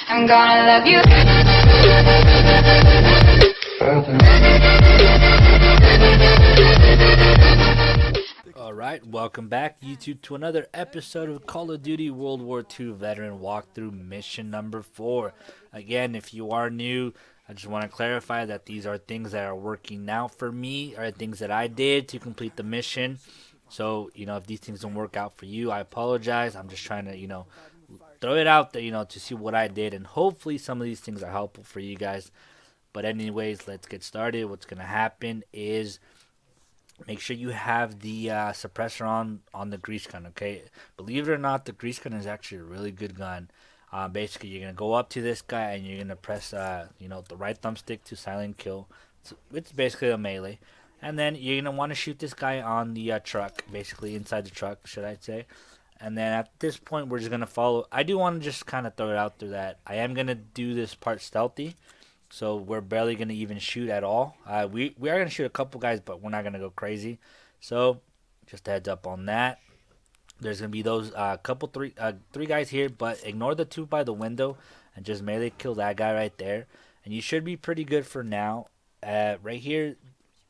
I'm gonna love you. Alright, welcome back YouTube to another episode of Call of Duty World War II Veteran Walkthrough Mission number 4. Again, if you are new, I just want to clarify that these are things that are working now for me, are things that I did to complete the mission. So, if these things don't work out for you, I apologize. I'm just trying to, throw it out there, to see what I did, and hopefully some of these things are helpful for you guys. But anyways, let's get started. What's going to happen is make sure you have the suppressor on the grease gun, okay? Believe it or not, the grease gun is actually a really good gun. Basically, you're going to go up to this guy and you're going to press, the right thumbstick to silent kill. It's basically a melee. And then you're going to want to shoot this guy on the truck, basically inside the truck, should I say. And then at this point, we're just going to follow. I do want to just kind of throw it out there that I am going to do this part stealthy. So we're barely going to even shoot at all. We are going to shoot a couple guys, but we're not going to go crazy. So just a heads up on that. There's going to be those three guys here, but ignore the two by the window and just melee kill that guy right there. And you should be pretty good for now. Right here,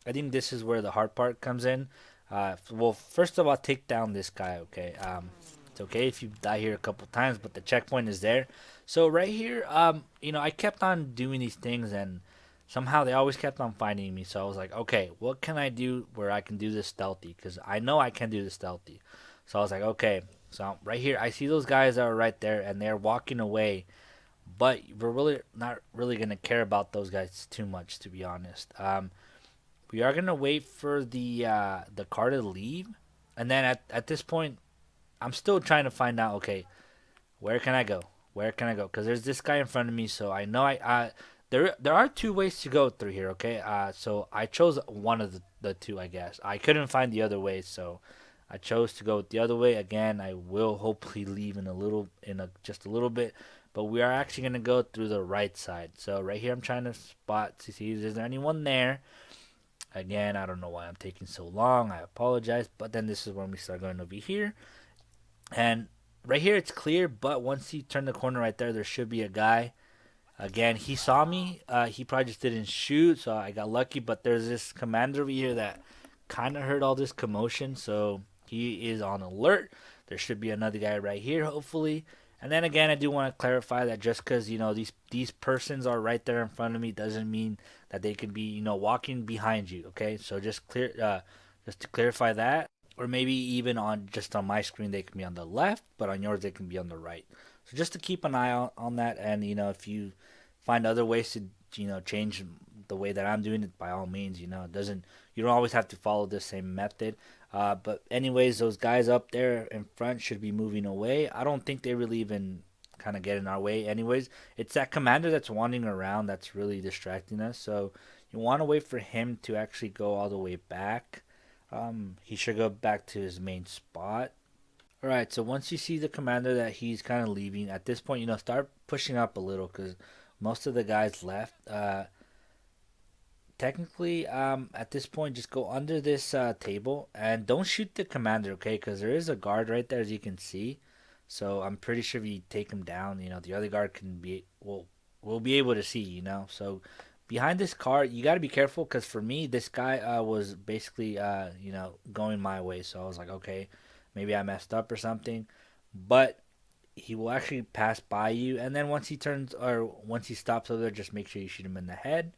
I think this is where the hard part comes in. Well, first of all, take down this guy, okay? It's okay if you die here a couple times, but the checkpoint is there. So right here, I kept on doing these things, and somehow they always kept on finding me. So I was like, okay, what can I do where I can do this stealthy? Because I know I can do this stealthy. So I was like, okay. So right here, I see those guys that are right there, and they're walking away. But we're really not really going to care about those guys too much, to be honest. We are going to wait for the car to leave. And then at this point, I'm still trying to find out, okay, where can I go? Where can I go? Because there's this guy in front of me, so I know there are two ways to go through here, okay? So I chose one of the two, I guess. I couldn't find the other way, so I chose to go the other way. Again, I will hopefully leave just a little bit, but we are actually going to go through the right side. So right here, I'm trying to spot to see is there anyone there. Again, I don't know why I'm taking so long. I apologize, but then this is when we start going over here. And right here, it's clear, but once you turn the corner right there, there should be a guy. Again, he saw me. He probably just didn't shoot, so I got lucky. But there's this commander over here that kind of heard all this commotion, so he is on alert. There should be another guy right here, hopefully. And then again, I do want to clarify that just because these persons are right there in front of me doesn't mean that they could be walking behind you. Okay, so just to clarify that. Or maybe even on my screen they can be on the left, but on yours they can be on the right. So just to keep an eye on that, and if you find other ways to change the way that I'm doing it, by all means, you don't always have to follow the same method. But anyways, those guys up there in front should be moving away. I don't think they really even kind of get in our way. Anyways, it's that commander that's wandering around that's really distracting us. So you want to wait for him to actually go all the way back. He should go back to his main spot. Alright, so once you see the commander that he's kind of leaving, at this point, start pushing up a little because most of the guys left. Technically, at this point, just go under this table and don't shoot the commander, okay? Because there is a guard right there, as you can see. So I'm pretty sure if you take him down, the other guard will be able to see, So behind this car, you got to be careful because for me, this guy was basically, going my way. So I was like, okay, maybe I messed up or something. But he will actually pass by you. And then once he stops over there, just make sure you shoot him in the head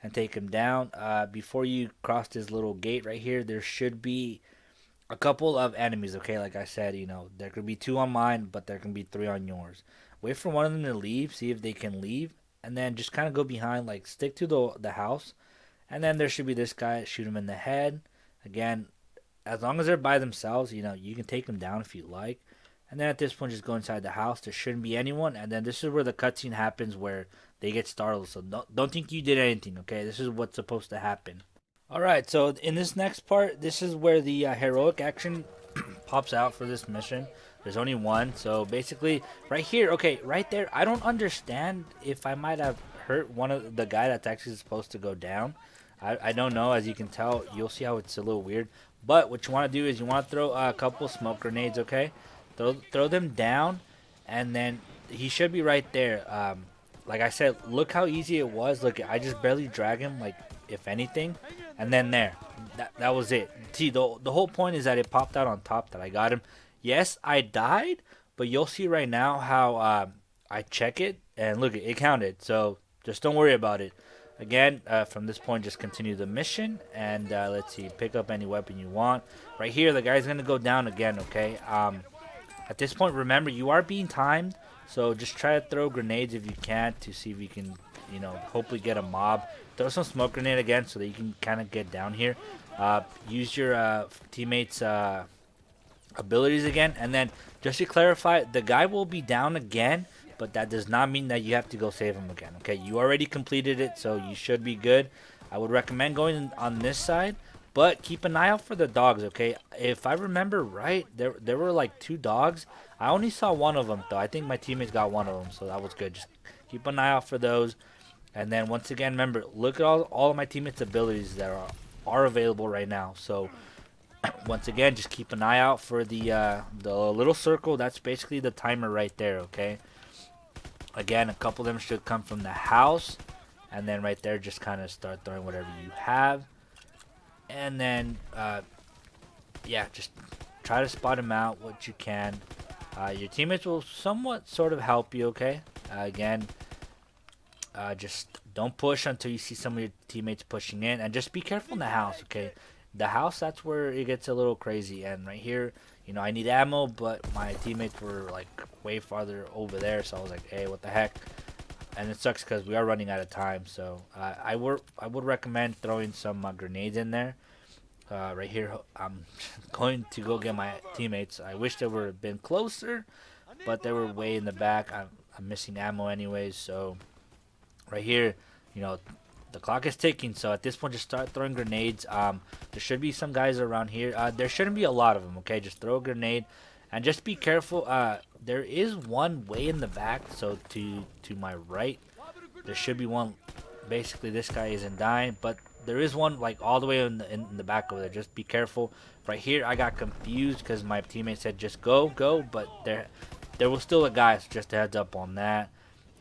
and take him down. Before you cross this little gate right here, there should be a couple of enemies, okay? Like I said, there could be 2 on mine, but there can be 3 on yours. Wait for one of them to leave, see if they can leave. And then just kind of go behind, like stick to the house. And then there should be this guy, shoot him in the head. Again, as long as they're by themselves, you can take them down if you like. And then at this point, just go inside the house. There shouldn't be anyone. And then this is where the cutscene happens where they get startled. So don't think you did anything, okay? This is what's supposed to happen. Alright, so in this next part, this is where the heroic action pops out for this mission. There's only one, so basically right here, okay, right there, I don't understand if I might have hurt one of the guy that's actually supposed to go down. I don't know. As you can tell, you'll see how it's a little weird. But what you want to do is you want to throw a couple smoke grenades, okay? Throw them down, and then he should be right there. Like I said, look how easy it was. Look, I just barely drag him, like, if anything, and then there. That was it. See, the whole point is that it popped out on top that I got him. Yes, I died, but you'll see right now how I check it, and look, it counted. So just don't worry about it. Again, from this point, just continue the mission, and let's see, pick up any weapon you want. Right here, the guy's gonna go down again. Okay. At this point, remember, you are being timed, so just try to throw grenades if you can to see if you can, hopefully get a mob. Throw some smoke grenade again so that you can kind of get down here. Use your teammates' abilities again, and then just to clarify, the guy will be down again, but that does not mean that you have to go save him again. Okay, you already completed it, so you should be good. I would recommend going on this side, but keep an eye out for the dogs. Okay, if I remember right, there were like 2 dogs. I only saw one of them though. I think my teammates got one of them, so that was good. Just keep an eye out for those. And then once again, remember, look at all of my teammates' abilities that are available right now. So once again, just keep an eye out for the little circle. That's basically the timer right there. Okay. Again, a couple of them should come from the house, and then right there, just kind of start throwing whatever you have, and then yeah, just try to spot them out what you can. Your teammates will somewhat sort of help you. Okay. Again. Just don't push until you see some of your teammates pushing in, and just be careful in the house. Okay, the house, that's where it gets a little crazy. And right here, I need ammo, but my teammates were like way farther over there, so I was like, hey, what the heck. And it sucks because we are running out of time. So I would recommend throwing some grenades in there. Right here, I'm going to go get my teammates. I wish they would have been closer, but they were way in the back. I'm missing ammo anyways, so right here, the clock is ticking, so at this point, just start throwing grenades. There should be some guys around here. There shouldn't be a lot of them, okay? Just throw a grenade, and just be careful. There is one way in the back, so to my right, there should be one. Basically, this guy isn't dying, but there is one, like, all the way in the back over there. Just be careful. Right here, I got confused because my teammate said just go, but there was still a guy, so just a heads up on that.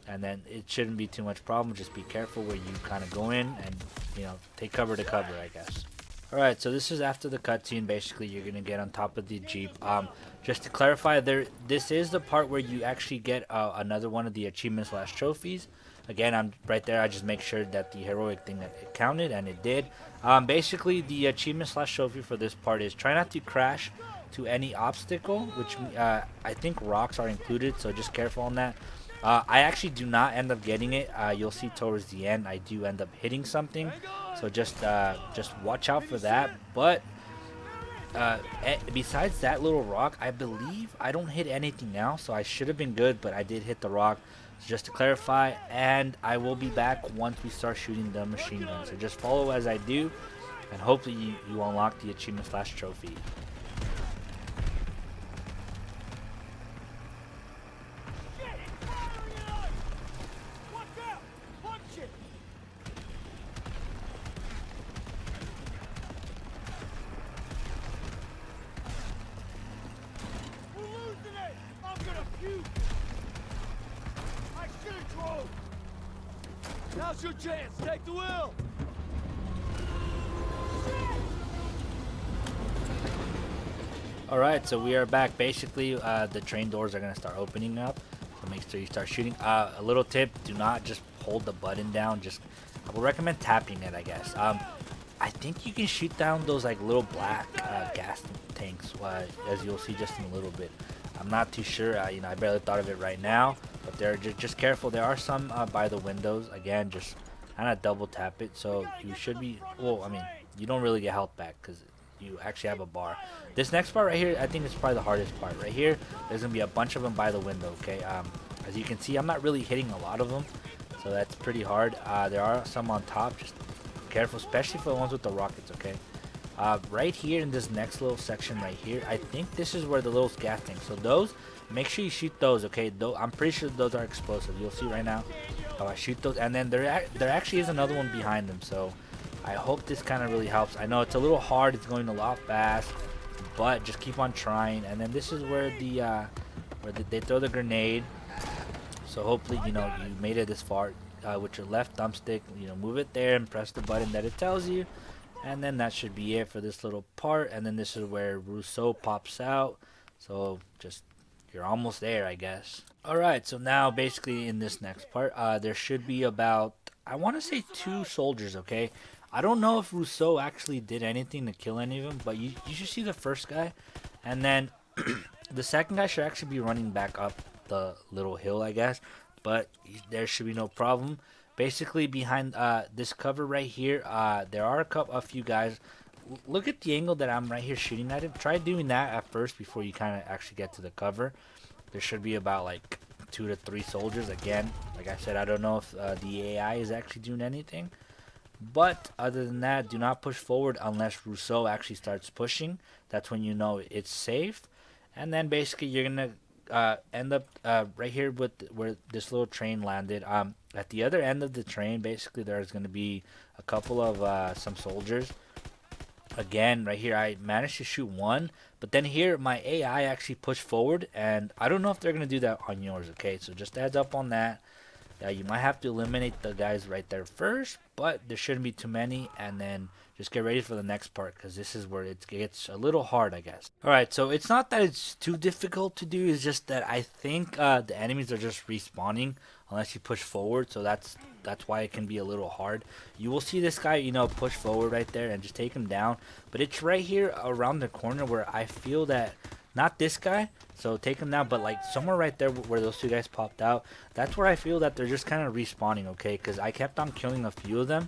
And then it shouldn't be too much problem. Just be careful where you kind of go in and, take cover to cover, I guess. Alright, so this is after the cutscene. Basically, you're going to get on top of the Jeep. Just to clarify, this is the part where you actually get another one of the achievements/trophies. Again, I'm right there. I just make sure that the heroic thing that it counted, and it did. Basically, the achievement/trophy for this part is try not to crash to any obstacle, which I think rocks are included, so just careful on that. I actually do not end up getting it. You'll see towards the end I do end up hitting something, so just watch out for that. But besides that little rock, I believe I don't hit anything now, so I should have been good, but I did hit the rock. So just to clarify, and I will be back once we start shooting the machine gun. So just follow as I do, and hopefully you unlock the achievement/trophy. Now's your chance. Take the wheel. Alright, so we are back. Basically, the train doors are going to start opening up, so make sure you start shooting. A little tip, do not just hold the button down. I would recommend tapping it, I guess. I think you can shoot down those like little black gas tanks, as you'll see just in a little bit. I'm not too sure. I barely thought of it right now, but they're just careful. There are some by the windows. Again, just kind of double tap it, so you should be. Well, I mean, you don't really get health back because you actually have a bar. This next part right here, I think it's probably the hardest part. Right here, there's gonna be a bunch of them by the window. Okay. As you can see, I'm not really hitting a lot of them, so that's pretty hard. There are some on top. Just careful, especially for the ones with the rockets. Okay. Right here in this next little section right here, I think this is where the little gas tanks. So those, make sure you shoot those. Okay. I'm pretty sure those are explosive. You'll see right now how I shoot those, and then there actually is another one behind them. So I hope this kind of really helps. I know it's a little hard. It's going a lot fast, but just keep on trying. And then this is where they throw the grenade. So hopefully, you made it this far with your left thumbstick. Move it there and press the button that it tells you. And then that should be it for this little part. And then this is where Rousseau pops out. So just, you're almost there, I guess. Alright, so now basically in this next part, there should be about, I want to say 2 soldiers, okay? I don't know if Rousseau actually did anything to kill any of them, but you should see the first guy. And then the second guy should actually be running back up the little hill, I guess. But there should be no problem. Basically, behind this cover right here, there are a few guys. Look at the angle that I'm right here shooting at him. Try doing that at first before you kind of actually get to the cover. There should be about like 2 to 3 soldiers. Again, like I said, I don't know if the AI is actually doing anything. But other than that, do not push forward unless Rousseau actually starts pushing. That's when you know it's safe. And then basically you're gonna end up right here with where this little train landed. At the other end of the train, basically there's gonna be a couple of some soldiers. Again, right here, I managed to shoot one, but then here my AI actually pushed forward, and I don't know if they're gonna do that on yours. Okay, so just a heads up on that. You might have to eliminate the guys right there first, but there shouldn't be too many. And then just get ready for the next part, because this is where it gets a little hard, I guess. Alright, so it's not that it's too difficult to do. It's just that I think the enemies are just respawning unless you push forward. So that's why it can be a little hard. You will see this guy, push forward right there and just take him down. But it's right here around the corner where I feel that, not this guy, so take him down, but like somewhere right there where those 2 guys popped out, that's where I feel that they're just kind of respawning, okay? Because I kept on killing a few of them,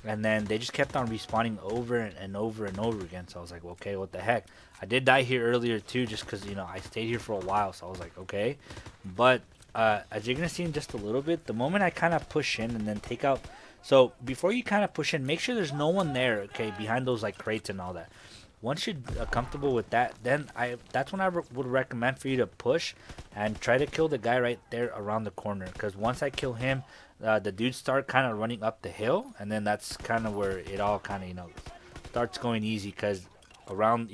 and then they just kept on respawning over and over and over again. So I was like, okay, what the heck? I did die here earlier too, just because, I stayed here for a while, so I was like, okay. But as you're going to see in just a little bit, the moment I kind of push in and then take out, so before you kind of push in, make sure there's no one there, okay, behind those like crates and all that. Once you're comfortable with that, then that's when I would recommend for you to push and try to kill the guy right there around the corner. Because once I kill him, the dudes start kind of running up the hill, and then that's kind of where it all kind of starts going easy. Because around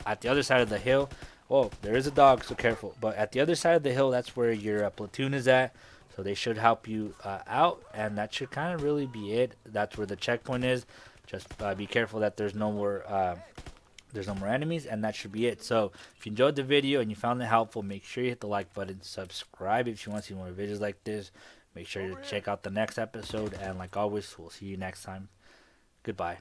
at the other side of the hill, oh, there is a dog, so careful. But at the other side of the hill, that's where your platoon is at. So they should help you out, and that should kind of really be it. That's where the checkpoint is. Just be careful that there's no more enemies, and that should be it. So if you enjoyed the video and you found it helpful, make sure you hit the like button, subscribe if you want to see more videos like this. Make sure to check out the next episode, and like always, we'll see you next time. Goodbye.